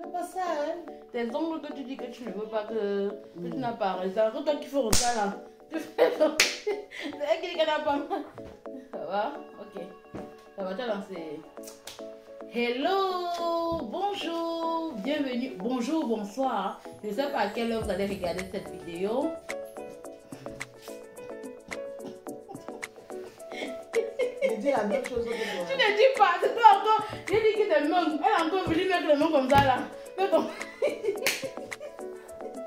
C'est pas ça, hein. Tes ongles que tu dis que tu ne veux pas que tu n'as pas raison. C'est toi qui fais ça là. Tu fais ça. C'est elle qui dit qu'elle n'a pas mal. Ça va? Ok. Ça va te lancer. Hello, bonjour, bienvenue, bonjour, bonsoir. Je ne sais pas à quelle heure vous allez regarder cette vidéo. Je dis la même chose que toi. Tu ne dis pas, c'est toi encore. J'ai dit que tes mains, elle est encore venue mettre les mains comme ça là. Mais bon.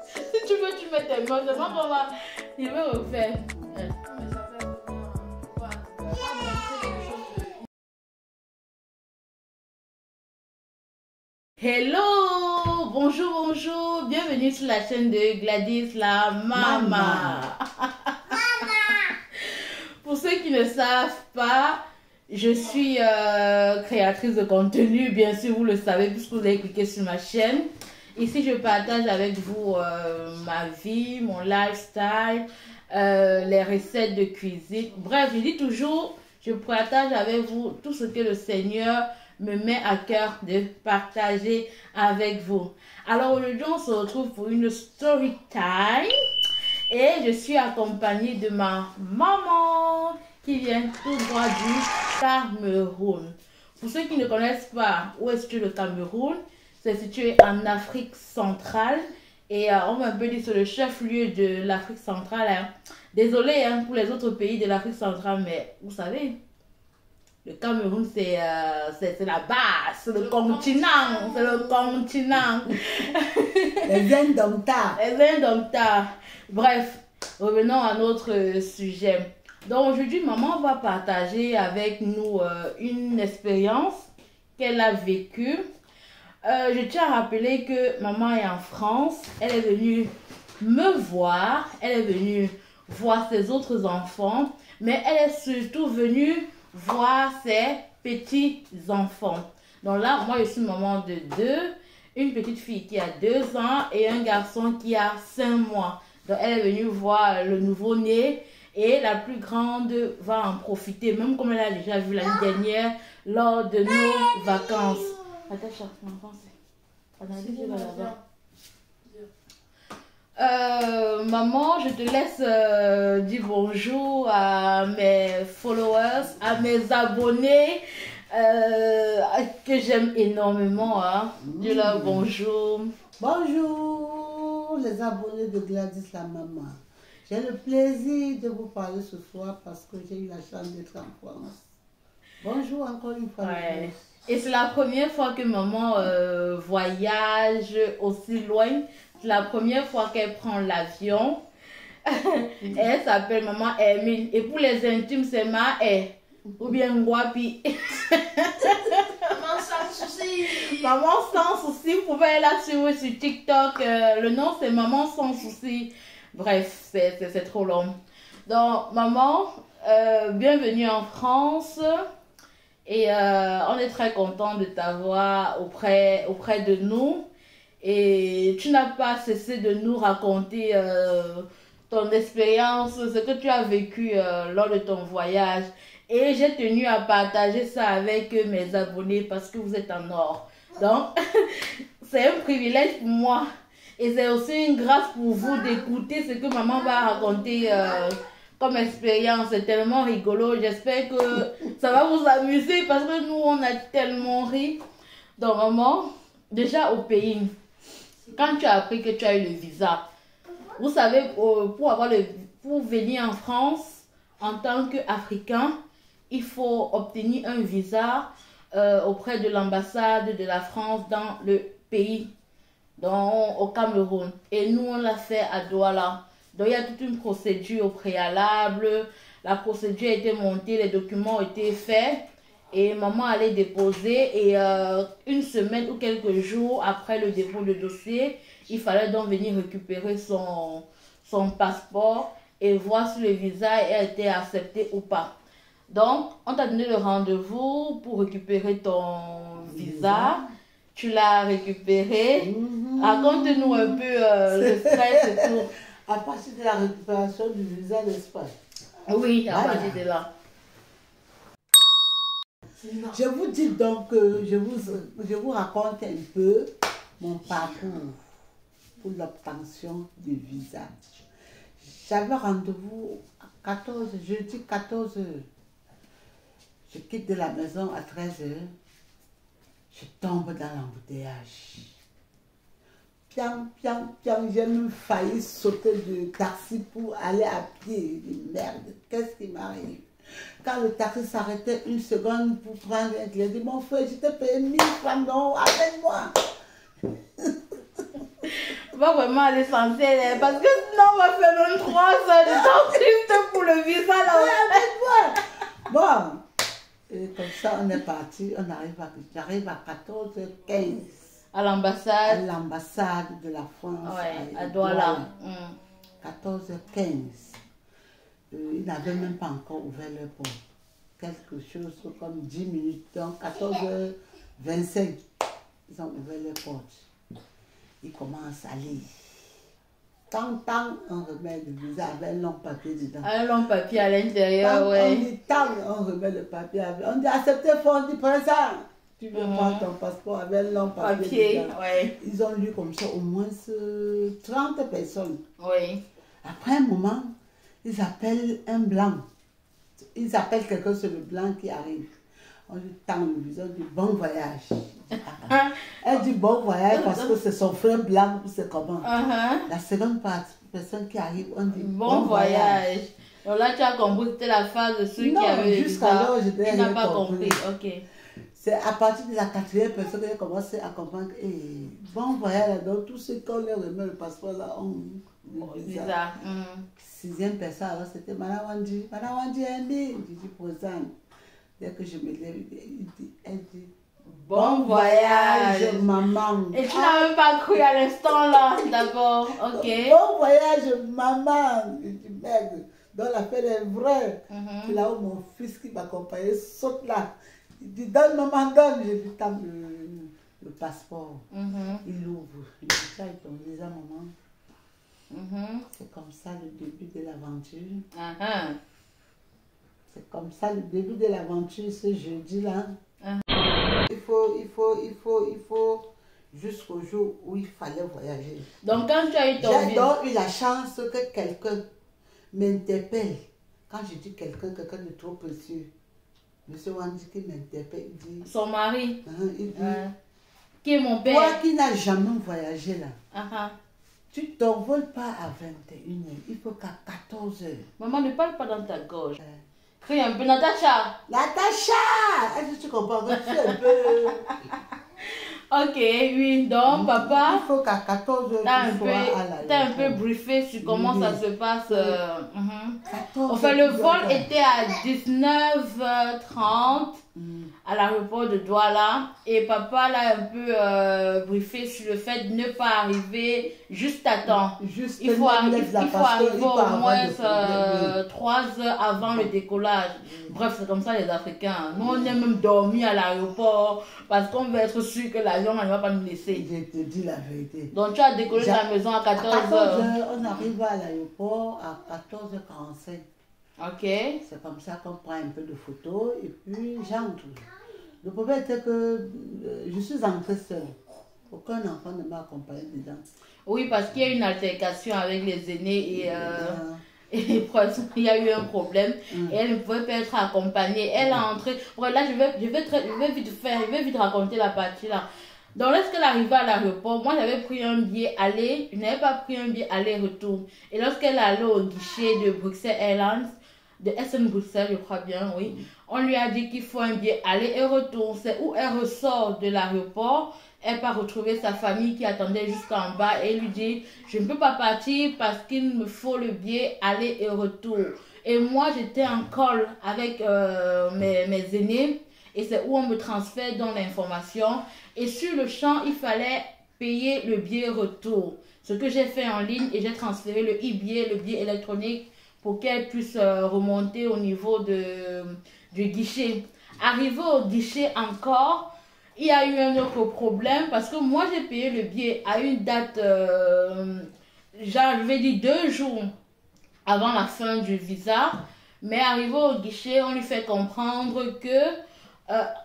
Si tu veux, tu mets tes mains, c'est pas qu'on va. Il veut refaire. Hello, bonjour, bonjour, bienvenue sur la chaîne de Gladys la Mama. Pour ceux qui ne savent pas, je suis créatrice de contenu, bien sûr vous le savez puisque vous avez cliqué sur ma chaîne. Ici je partage avec vous ma vie, mon lifestyle, les recettes de cuisine. Bref, je dis toujours, je partage avec vous tout ce que le Seigneur me met à cœur de partager avec vous. Alors aujourd'hui on se retrouve pour une story time et je suis accompagnée de ma maman qui vient tout droit du Cameroun. Pour ceux qui ne connaissent pas où est situé le Cameroun, c'est situé en Afrique centrale et on m'a un peu dit c'est le chef-lieu de l'Afrique centrale. Hein. Désolée hein, pour les autres pays de l'Afrique centrale, mais vous savez, le Cameroun, c'est la base, c'est le continent, c'est le continent. Les Indomptables. Les Indomptables. Bref, revenons à notre sujet. Donc aujourd'hui, maman va partager avec nous une expérience qu'elle a vécue. Je tiens à rappeler que maman est en France. Elle est venue me voir, elle est venue voir ses autres enfants, mais elle est surtout venue voir ses petits-enfants. Donc là, moi, je suis maman de deux. Une petite fille qui a 2 ans et un garçon qui a 5 mois. Donc, elle est venue voir le nouveau-né et la plus grande va en profiter, même comme elle a déjà vu l'année dernière lors de nos vacances. Attends, l'enfant, maman, je te laisse dire bonjour à mes followers, à mes abonnés que j'aime énormément. Hein. Dis leur bonjour. Bonjour les abonnés de Gladys la Mama. J'ai le plaisir de vous parler ce soir parce que j'ai eu la chance d'être en France. Bonjour encore une fois. Ouais. Et c'est la première fois que maman voyage aussi loin. C'est la première fois qu'elle prend l'avion. Et elle s'appelle maman Emile. Et pour les intimes, c'est Ma E. Ou bien Ngwapi. Maman sans souci. Maman sans souci. Vous pouvez la suivre sur TikTok. Le nom c'est Maman sans souci. Bref, c'est trop long. Donc, maman, bienvenue en France. Et on est très content de t'avoir auprès de nous. Et tu n'as pas cessé de nous raconter ton expérience, ce que tu as vécu lors de ton voyage. Et j'ai tenu à partager ça avec mes abonnés parce que vous êtes en or. Donc, c'est un privilège pour moi. Et c'est aussi une grâce pour vous d'écouter ce que maman va raconter comme expérience. C'est tellement rigolo. J'espère que ça va vous amuser parce que nous, on a tellement ri. Donc, maman, déjà au pays, quand tu as appris que tu as eu le visa, vous savez, pour venir en France en tant qu'Africain, il faut obtenir un visa auprès de l'ambassade de la France dans le pays, donc au Cameroun. Et nous, on l'a fait à Douala. Donc, il y a toute une procédure au préalable. La procédure a été montée, les documents ont été faits. Et maman allait déposer. Et une semaine ou quelques jours après le dépôt de dossier, il fallait donc venir récupérer son passeport et voir si le visa a été accepté ou pas. Donc, on t'a donné le rendez-vous pour récupérer ton visa. Tu l'as récupéré. Raconte-nous un peu le stress et tout. À partir de la récupération du visa, n'est-ce pas? Oui, à partir de là. Je vous dis donc, je vous raconte un peu mon parcours pour l'obtention du visa. J'avais rendez-vous à 14, jeudi 14 heures. Je quitte de la maison à 13 heures. Je tombe dans l'embouteillage. Piang, piang, piang, j'ai même failli sauter du taxi pour aller à pied. Je dis, merde, qu'est-ce qui m'arrive? Quand le taxi s'arrêtait une seconde pour prendre un clé, j'ai dit, mon frère, je t'ai payé 1000 francs, non, avec-moi. Pas vraiment à l'essentiel, parce que sinon on va faire même 3 heures de temps juste pour le visa là. Ouais, avec moi. Bon, et comme ça, on est parti, j'arrive à 14h15. À l'ambassade. À l'ambassade de la France. Ouais, à Douala. 14h15. Ils n'avaient même pas encore ouvert leur porte. Quelque chose comme 10 minutes. Donc 14h25, ils ont ouvert leur porte. Ils commencent à lire. Tant, on remet le visa avec un long papier dedans. Un long papier à l'intérieur, ouais. On dit tant, on remet le papier avec. On dit acceptez fort, on dit présent. Tu veux prendre ton passeport avec un long papier dedans. Ouais. Ils ont lu comme ça au moins 30 personnes. Oui. Après un moment, ils appellent un blanc. Ils appellent quelqu'un sur le blanc qui arrive. On lui tend le visa, on dit bon voyage. Elle dit bon voyage parce que c'est son frère blanc ou c'est comment. La seconde personne qui arrive, on dit bon voyage. Donc là, tu as compris, c'était la phase de ceux qui avaient jusqu'alors, je n'ai pas compris. Ok. C'est à partir de la 4e personne que j'ai commencé à comprendre. Bon voyage, donc tous ceux qui ont remis le passeport là ont le visa. 6e personne, alors c'était Madame Wandi. Madame Wandi est née. Je dis présente. Dès que je me lève, elle dit bon voyage, maman. Et tu n'as même pas cru à l'instant là, d'abord. Ok. Bon voyage, maman. Je dis merde. Donc l'affaire est vraie. C'est là où mon fils qui m'accompagnait saute là. Il dit donne maman, donne. Je lui tends le passeport. Il ouvre. Il dit ça, il tombe déjà maman. C'est comme ça le début de l'aventure. C'est comme ça le début de l'aventure ce jeudi-là. Il faut jusqu'au jour où il fallait voyager. Donc quand tu as eu ton j'ai donc eu la chance que quelqu'un m'interpelle. Quand je dis quelqu'un de trop précieux, Monsieur Wandi qui m'interpelle, il dit... Son mari. Il dit... Qui est mon père. Toi qui n'as jamais voyagé là. Tu ne t'envoles pas à 21h, il faut qu'à 14h. Maman, ne parle pas dans ta gorge. Crie un peu, Natacha. Natacha! Est-ce que tu comprends? Tu es un peu... Ok, oui, donc papa... Il faut qu'à 14h, tu sois à la... T'as un peu briefé sur comment ça se passe. Enfin, le vol était à 19h30 à l'aéroport de Douala. Et papa l'a un peu briefé sur le fait de ne pas arriver juste à temps. Il faut arriver au moins 3 heures avant le décollage. Bref, c'est comme ça les Africains. Nous, on est même dormi à l'aéroport parce qu'on veut être sûr que l'avion ne va pas nous laisser. Je te dis la vérité. Donc, tu as décollé de la maison à 14h. À 14h, on arrive à l'aéroport à 14h45. Ok. C'est comme ça qu'on prend un peu de photos et puis j'entre. Le problème était que je suis entrée seule. Aucun enfant ne m'a accompagnée dedans. Oui, parce qu'il y a une altercation avec les aînés et il y a eu un problème et elle ne pouvait pas être accompagnée. Elle est entrée. Bon, là, je vais vite raconter la partie là. Donc, lorsqu'elle arrivait à l'aéroport, moi j'avais pris un billet aller, je n'avais pas pris un billet aller-retour. Et lorsqu'elle allait au guichet de Bruxelles Airlines, de SN Bruxelles, je crois bien, oui, on lui a dit qu'il faut un billet aller et retour. C'est où elle ressort de l'aéroport, elle part retrouver sa famille qui attendait juste en bas et lui dit je ne peux pas partir parce qu'il me faut le billet aller et retour. Et moi j'étais en call avec mes aînés et c'est où on me transfère dans l'information. Et sur le champ, il fallait payer le billet retour. Ce que j'ai fait en ligne et j'ai transféré le e-billet, le billet électronique pour qu'elle puisse remonter au niveau du guichet. Arrivé au guichet encore, il y a eu un autre problème parce que moi j'ai payé le billet à une date, je vais dire 2 jours avant la fin du visa. Mais arrivé au guichet, on lui fait comprendre que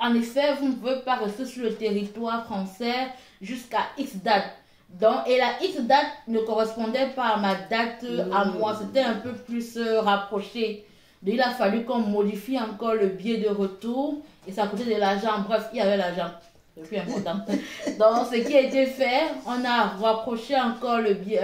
en effet, vous ne pouvez pas rester sur le territoire français jusqu'à X date. Donc, et la X date ne correspondait pas à ma date à moi, c'était un peu plus rapproché. Donc, il a fallu qu'on modifie encore le billet de retour et ça coûtait de l'argent. Bref, il y avait l'argent. C'est le plus important. Donc, ce qui a été fait, on a rapproché encore le billet,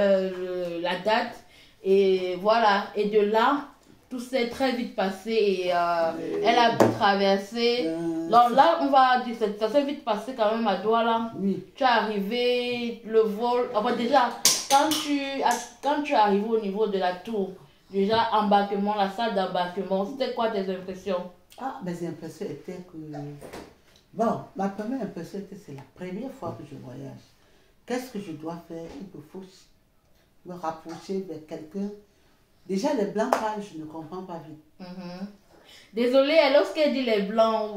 la date et voilà. Et de là, tout s'est très vite passé et elle a pu traverser. Donc là, on va dire, ça s'est vite passé quand même à Douala. Oui. Tu es arrivé, le vol. Enfin, déjà, quand tu es arrivé au niveau de la tour, déjà, embarquement, la salle d'embarquement, c'était quoi tes impressions? Ah, mes impressions étaient que. Bon, ma première impression était que c'est la première fois que je voyage. Qu'est-ce que je dois faire? Il me faut me rapprocher de quelqu'un. Déjà, les blancs pâles, je ne comprends pas vite. Désolée, lorsqu'elle dit les blancs,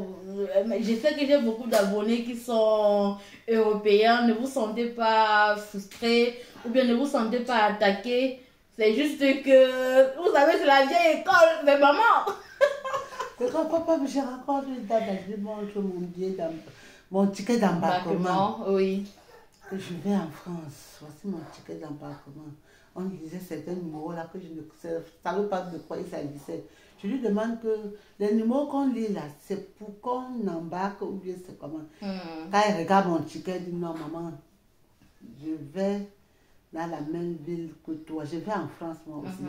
je sais que j'ai beaucoup d'abonnés qui sont européens. Ne vous sentez pas frustrés ou bien ne vous sentez pas attaqués. C'est juste que, vous savez, c'est la vieille école, mais maman. Et quand papa, j'ai rencontré une dame, elle me montre mon ticket d'embarquement. Oui. Que je vais en France, voici mon ticket d'embarquement. On disait certains numéros là que je ne savais pas de quoi il s'agissait. Je lui demande que les numéros qu'on lit là, c'est pour qu'on embarque ou bien c'est comment. Quand il regarde mon ticket, il dit non maman, je vais dans la même ville que toi. Je vais en France moi aussi.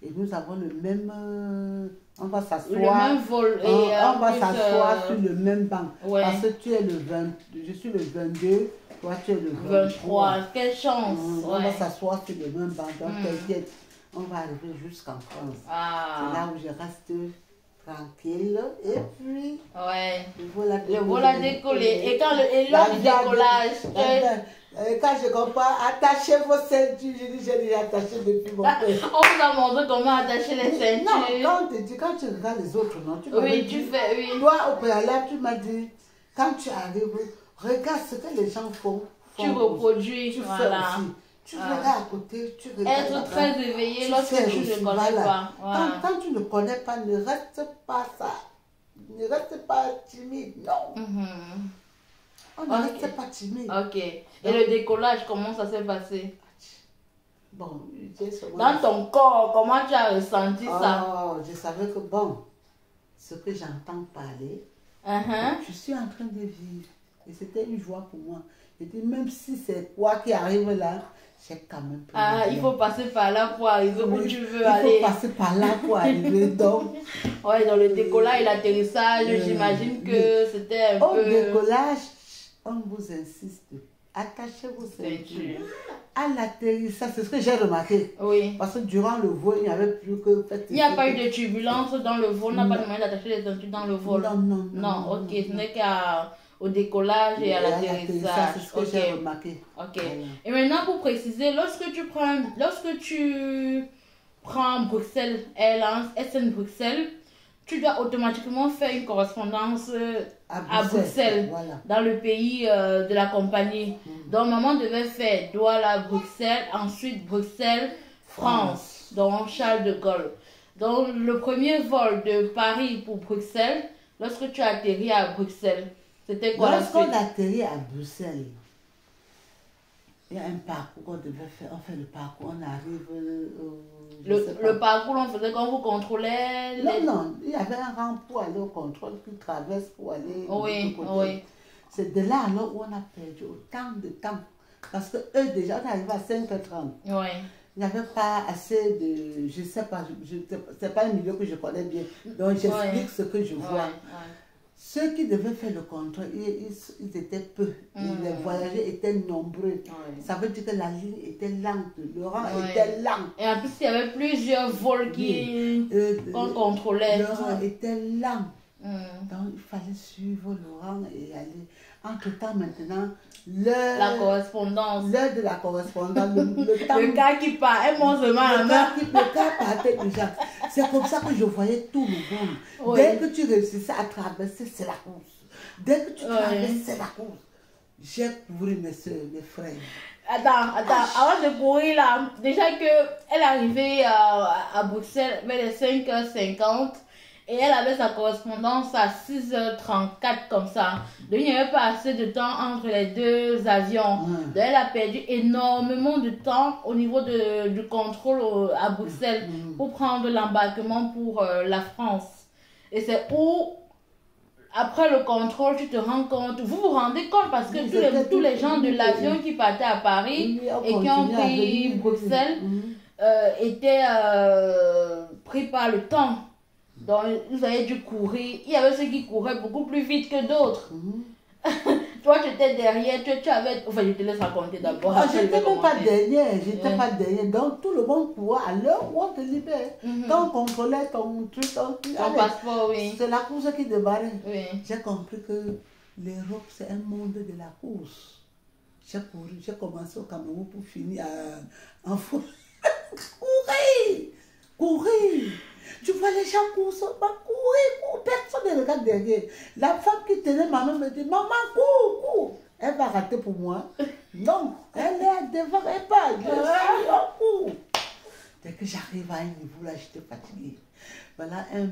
Et nous avons le même... on va s'asseoir. Le même vol. On va s'asseoir sur le même banc. Ouais. Parce que tu es le 20, je suis le 22. Toi, tu es le 23. Quelle chance. On va s'asseoir sur le même banc. Donc, t'inquiète, on va arriver jusqu'en France. C'est là où je reste tranquille. Et puis, le vol a décollé. Et quand lors du décollage, quand je comprends, attachez vos ceintures. Je dis, j'ai déjà attaché depuis mon père. On vous a montré comment attacher les ceintures. Non, quand tu regardes les autres, non, tu oui, tu fais, oui. Toi, au préalable, tu m'as dit, quand tu arrives, regarde ce que les gens font. Tu reproduis, tu voilà. fais aussi. Tu verras à côté, tu regardes. Être très éveillé lorsque tu ne connais pas. Voilà. Quand tu ne connais pas, ne reste pas ça. Ne reste pas timide, non. On ne reste pas timide. Ok. Et le décollage, comment ça s'est passé? Bon, dans ton corps, comment tu as ressenti ça? Je savais que bon, ce que j'entends parler, je suis en train de vivre. Et c'était une joie pour moi. Et puis même si c'est quoi qui arrive là, j'ai quand même il faut passer par là pour arriver où tu veux aller. Il faut passer par là pour arriver. Donc, dans le décollage et l'atterrissage, j'imagine que c'était un peu... Au décollage, on vous insiste. Attachez vos ceintures. À l'atterrissage, c'est ce que j'ai remarqué. Oui. Parce que durant le vol, il n'y avait plus que... Il n'y a pas eu de turbulence dans le vol, on n'a pas de moyen d'attacher les ceintures dans le vol. Non, ok, ce n'est qu'au décollage et à l'atterrissage. C'est ce que j'ai remarqué. Ok. Voilà. Et maintenant, pour préciser, lorsque tu prends Bruxelles Airlines, SN Bruxelles, tu dois automatiquement faire une correspondance à Bruxelles, voilà. Dans le pays de la compagnie. Donc, maman devait faire Douala, Bruxelles, ensuite Bruxelles, France, donc Charles de Gaulle. Donc, le premier vol de Paris pour Bruxelles, lorsque tu as atterri à Bruxelles, c'était quoi la suite? Lorsqu'on atterrit à Bruxelles, il y a un parcours qu'on devait faire. On fait le parcours, on arrive... le parcours, on faisait quand vous contrôlez... Non, il y avait un rang pour aller au contrôle, qui traverse pour aller de l'autre côté. Oui. C'est de là alors où on a perdu autant de temps. Parce que eux, déjà, on arrive à 5h30. Oui. Il n'y avait pas assez de... Je ne sais pas, c'est pas un milieu que je connais bien. Donc, j'explique ce que je vois. Ceux qui devaient faire le contrôle, ils étaient peu. Les voyageurs étaient nombreux. Ça veut dire que la ligne était lente, le rang était lent. Et en plus, il y avait plusieurs vols qu'on contrôlait. Le rang était lent. Donc, il fallait suivre le rang et aller. Entre-temps, maintenant, la correspondance. L'heure de la correspondance, le temps. Le gars qui part, elle monte seulement la main. Le gars partait déjà. C'est comme ça que je voyais tout le monde. Oui. Dès que tu réussissais à traverser, c'est la course. Dès que tu traverses, c'est la course. J'ai couru mes soeurs, mes frères. Attends, avant de courir là, déjà qu'elle est arrivée à Bruxelles vers les 5h50. Et elle avait sa correspondance à 6h34 comme ça. Donc il n'y avait pas assez de temps entre les deux avions. Donc elle a perdu énormément de temps au niveau du contrôle à Bruxelles pour prendre l'embarquement pour la France. Et c'est où, après le contrôle, tu te rends compte, vous vous rendez compte parce que tous les gens de l'avion qui partaient à Paris et qui ont pris Bruxelles étaient pris par le temps. Donc, ils avaient dû courir. Il y avait ceux qui couraient beaucoup plus vite que d'autres. Toi, tu étais derrière, tu avais... Enfin, je te laisse raconter d'abord. Je n'étais même pas derrière, Donc, tout le monde courait à l'heure où on te libère. Quand on contrôlait ton truc, ton passeport, oui. C'est la course qui débarrait. Oui. J'ai compris que l'Europe, c'est un monde de la course. J'ai commencé au Cameroun pour finir en forêt. Courir. Tu vois les gens courir, personne ne regarde derrière. La femme qui tenait ma main me dit, maman, cours. Elle va rater pour moi. Non, elle est devant, elle pas. Je suis en cours. Dès que j'arrive à un niveau là, j'étais fatiguée. Voilà un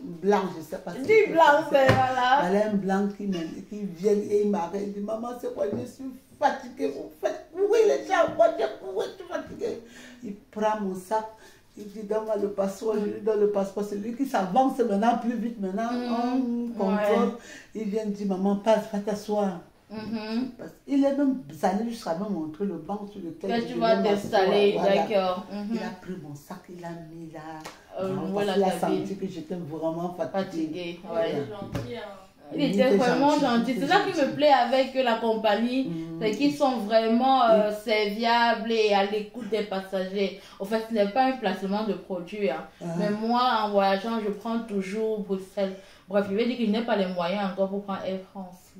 blanc, je ne sais pas si du blanc, c'est voilà. Voilà un blanc qui vient et il m'arrête. Il dit, maman, c'est quoi? Je suis fatiguée. Vous faites courir les gens. Moi, je suis fatiguée. Il prend mon sac. Il dit, donne-moi le passeport, je lui donne le passeport. C'est lui qui s'avance maintenant plus vite. Maintenant, on contrôle. Il vient dire, maman, passe, va t'asseoir. Il est même allé jusqu'à me montrer le banc sur lequel tu vas t'installer, d'accord. Il a pris mon sac, il a mis là. Voilà, il a senti que j'étais vraiment fatiguée. Il était vraiment gentil. C'est ça qui me plaît avec la compagnie, c'est qu'ils sont vraiment serviables et à l'écoute des passagers. En fait, ce n'est pas un placement de produit. Mais moi, en voyageant, je prends toujours Bruxelles. Bref, il veut dire que je n'ai pas les moyens encore pour prendre Air France.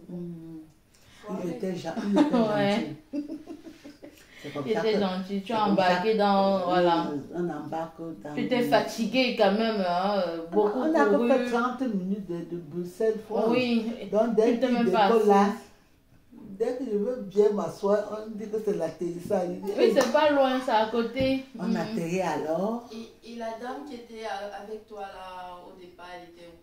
Il était gentil. Il était gentil. Tu as embarqué dans... Voilà. On embarque dans... Tu étais fatigué quand même. Beaucoup on a que fait 30 minutes de Bruxelles, France. Oui. Donc, dès que je veux bien m'asseoir, on dit que c'est l'atterrissage. Oui, c'est pas loin, c'est à côté. On atterrit alors. Et la dame qui était avec toi là au départ, elle était où?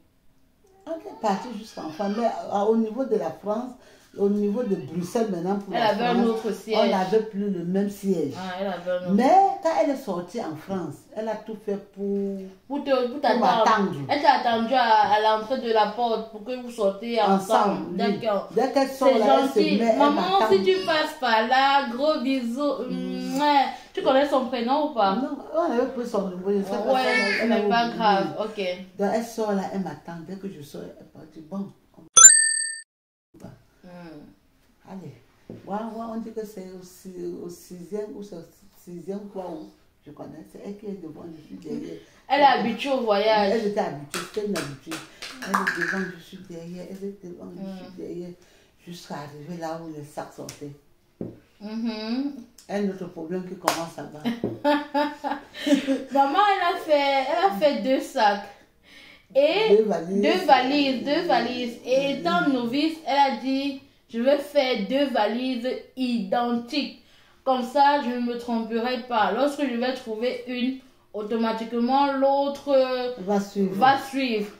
On est parti jusqu'en France, mais au niveau de la France, au niveau de Bruxelles maintenant pour elle avait un autre siège. On n'avait plus le même siège. Elle avait un autre. Mais quand elle est sortie en France, elle a tout fait pour t'attendre. Elle t'a attendu à l'entrée de la porte pour que vous sortez ensemble. D'accord. Dès qu'elle sort là, elle se met. Maman, si tu passes par là, gros bisous. Tu connais son prénom ou pas? Non, on avait pris son numéro. Je sais pas. Ouais, mais pas grave. Ok. Donc elle sort là, elle m'attend. Dès que je sors, elle part. Bon. Allez, on dit que c'est au 6e ou c'est au 6e quoi où je connais, c'est elle qui est devant, je suis derrière. Elle est habituée au voyage. Elle était habituée, c'était une habitude. Elle est devant, je suis derrière, elle est devant, je suis derrière, jusqu'à arriver là où les sacs sortaient. Un autre problème qui commence à bas. Maman, elle a fait 2 sacs. Et deux valises. Et étant novice, elle a dit, je vais faire 2 valises identiques. Comme ça, je ne me tromperai pas. Lorsque je vais trouver une, automatiquement, l'autre va suivre.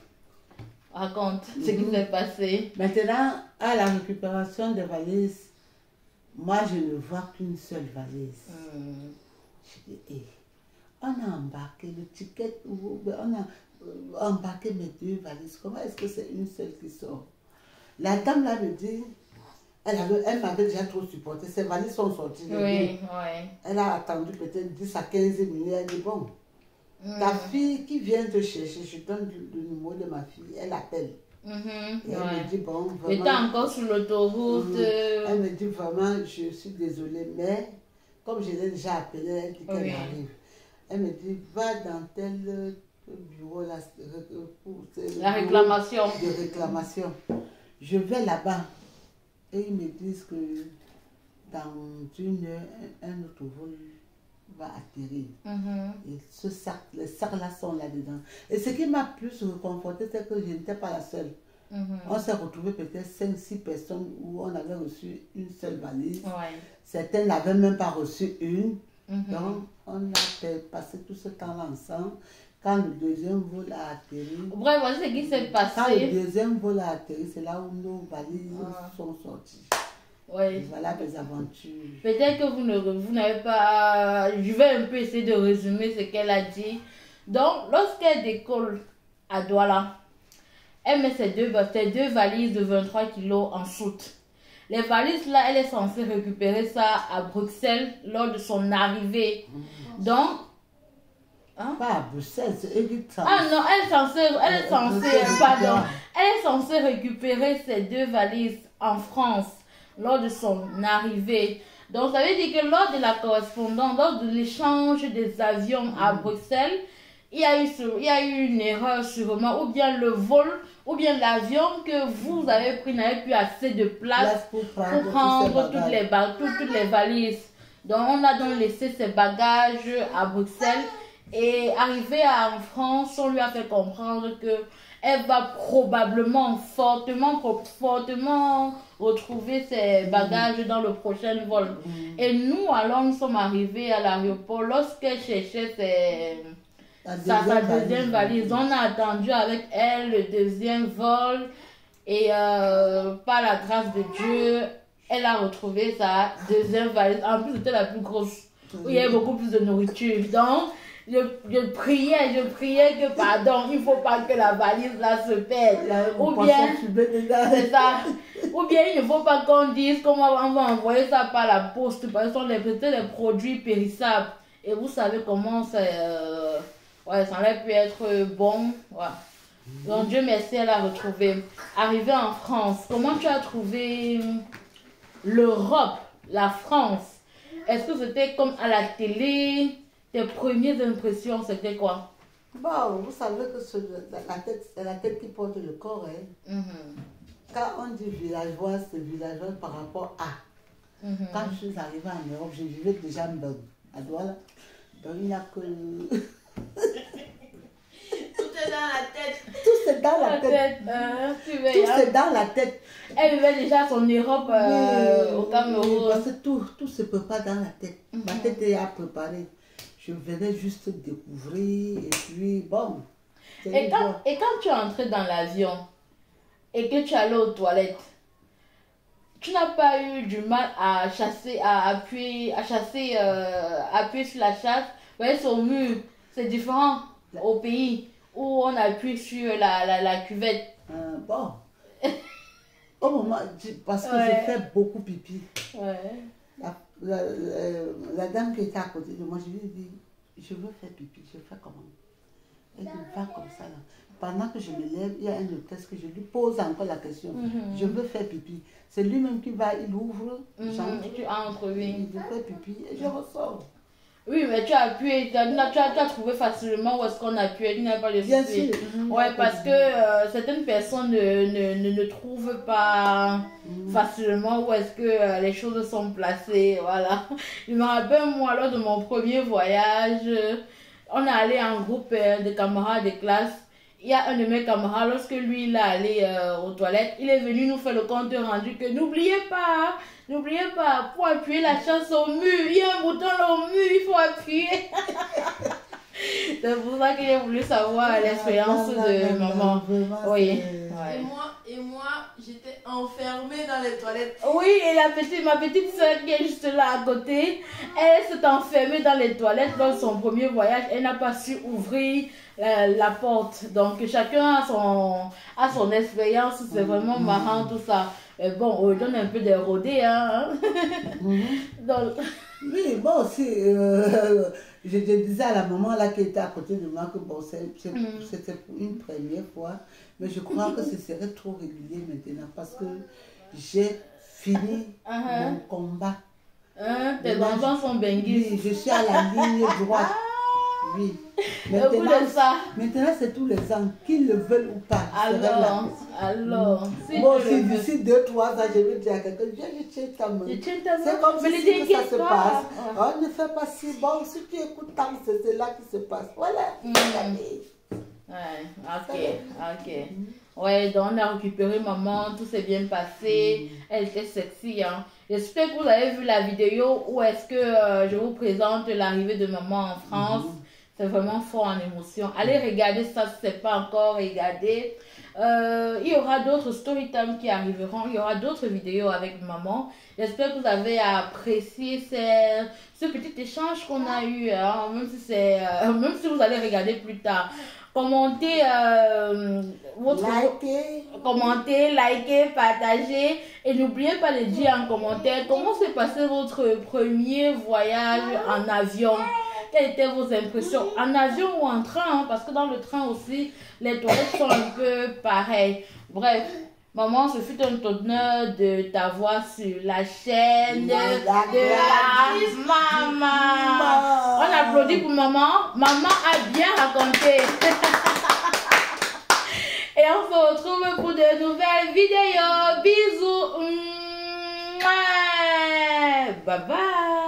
Raconte ce qui s'est passé. Maintenant, à la récupération des valises, moi, je ne vois qu'une seule valise. Je dis, on a embarqué le ticket, on a embarqué mes 2 valises. Comment est-ce que c'est une seule qui sort? La dame là me dit, elle m'avait déjà trop supporté. Ses valises sont sorties. Oui. Elle a attendu peut-être 10 à 15 minutes. Elle dit, bon, ta fille qui vient te chercher, je donne le numéro de ma fille, elle appelle. Et elle me dit, bon, vraiment... J'étais encore sur l'autoroute. Elle me dit, vraiment, je suis désolée, mais comme je l'ai déjà appelée, elle dit qu'elle arrive. Elle me dit, va dans tel bureau là, pour la réclamation. De réclamation. Je vais là-bas et ils me disent que dans 1 heure, un autre vol va atterrir. Et les sacs là sont là-dedans. Et ce qui m'a plus réconforté, c'est que je n'étais pas la seule. On s'est retrouvés peut-être 5-6 personnes où on avait reçu une seule valise. Certains n'avaient même pas reçu une. Donc, on a passé tout ce temps-là ensemble. Quand le deuxième vol a atterri, Bref, voici ce qui s'est quand le passé. deuxième vol a atterri, c'est là où nos valises sont sorties. Ouais. Et voilà des aventures. Peut-être que vous n'avez pas... Je vais un peu essayer de résumer ce qu'elle a dit. Donc, lorsqu'elle décolle à Douala, elle met ses deux valises de 23 kilos en soute. Les valises là, elle est censée récupérer ça à Bruxelles lors de son arrivée. Donc, Pas à Bruxelles, c'est eux qui ah non, elle est censée récupérer ses deux valises en France lors de son arrivée. Donc, ça veut dire que lors de la correspondance, lors de l'échange des avions à Bruxelles, il y a eu une erreur sûrement, ou bien le vol, ou bien l'avion que vous avez pris n'avait plus assez de place pour prendre toutes les valises. Donc, on a donc laissé ses bagages à Bruxelles. Et arrivé en France, on lui a fait comprendre que elle va probablement, fortement retrouver ses bagages dans le prochain vol. Et nous, alors, nous sommes arrivés à l'aéroport. Lorsqu'elle cherchait sa deuxième valise, on a attendu avec elle le deuxième vol. Et par la grâce de Dieu, elle a retrouvé sa deuxième valise. En plus, c'était la plus grosse, où il y avait beaucoup plus de nourriture. Donc, je priais que pardon, il ne faut pas que la valise là se perde. Ou bien, c'est ça. Ou bien il ne faut pas qu'on dise comment on va envoyer ça par la poste parce que c'était des produits périssables. Et vous savez comment ça, ça aurait pu être bon. Ouais. Donc Dieu merci, elle a retrouvé. Arrivée en France, comment tu as trouvé l'Europe, la France? Est-ce que c'était comme à la télé? Tes premières impressions, c'était quoi? Bon, vous savez que c'est la tête qui porte le corps. Hein. Quand on dit villageois, c'est villageois par rapport à. Quand je suis arrivée en Europe, je vivais déjà à Douala. Donc il n'y a que... Tout est dans la tête. Tout c'est dans la tête. Tout c'est dans la tête. Elle vivait déjà son Europe au Cameroun. Parce que tout se prépare dans la tête. Ma tête est à préparer. Je venais juste découvrir et puis bon. Et quand tu es entré dans l'avion et que tu es allé aux toilettes, tu n'as pas eu du mal à appuyer sur la chasse? Vous voyez, sur le mur, c'est différent au pays où on appuie sur la cuvette. Bon. Au moment, parce que j'ai fait beaucoup pipi. La dame qui était à côté de moi, je lui ai dit, je veux faire pipi, je fais comment? Elle dit, va comme ça là. Pendant que je me lève, il y a un hôtesse que je lui pose encore la question. Je veux faire pipi. C'est lui-même qui va, il ouvre, tu entres, oui. Je fais pipi et je ressors. Oui, mais tu as appuyé, tu as trouvé facilement où est-ce qu'on appuie, il n'y a pas de souci. Bien sûr. Ouais, parce que certaines personnes ne trouvent pas facilement où est-ce que les choses sont placées, voilà. Je me rappelle, moi, lors de mon premier voyage, on est allé en groupe de camarades de classe. Il y a un de mes camarades, lorsque lui, il est allé aux toilettes, il est venu nous faire le compte rendu que n'oubliez pas, pour appuyer la chasse au mur, il y a un bouton là au mur, il faut appuyer. C'est pour ça que j'ai voulu savoir l'expérience de maman. Oui. Et moi, j'étais enfermée dans les toilettes. Oui, et ma petite soeur qui est juste là à côté, elle s'est enfermée dans les toilettes dans son premier voyage. Elle n'a pas su ouvrir la porte. Donc, chacun a son expérience. C'est vraiment marrant tout ça. Mais bon, on donne un peu des rodés. Hein? Donc... Oui, bon, aussi, je disais à la maman là qui était à côté de moi que bon, c'était une première fois, mais je crois que ce serait trop régulier maintenant parce que j'ai fini mon combat. Tes enfants sont benguis. Oui, je suis à la ligne droite. Oui. Maintenant, c'est tous les ans, qu'ils le veulent ou pas. Alors, moi aussi, d'ici 2-3 ans, je vais dire à quelqu'un, je tiens ta main. C'est comme si ça se passe. On ne fait pas si bon, si tu écoutes tant, c'est là qui se passe. Voilà. Ok. Ouais, donc on a récupéré maman, tout s'est bien passé, elle était sexy. Hein. J'espère que vous avez vu la vidéo où est-ce que je vous présente l'arrivée de maman en France. C'est vraiment fort en émotion. Allez regarder ça si ce n'est pas encore regardé. Il y aura d'autres story time qui arriveront. Il y aura d'autres vidéos avec maman. J'espère que vous avez apprécié ce petit échange qu'on a eu. Hein, même si vous allez regarder plus tard. Commentez, likez, partagez. Et n'oubliez pas de dire en commentaire comment s'est passé votre premier voyage en avion. Quelles étaient vos impressions en avion ou en train, hein, parce que dans le train aussi, les toilettes sont un peu pareilles. Bref, maman, ce fut un honneur de t'avoir sur la chaîne de la maman. On applaudit pour maman. Maman a bien raconté. Et on se retrouve pour de nouvelles vidéos. Bisous. Bye bye.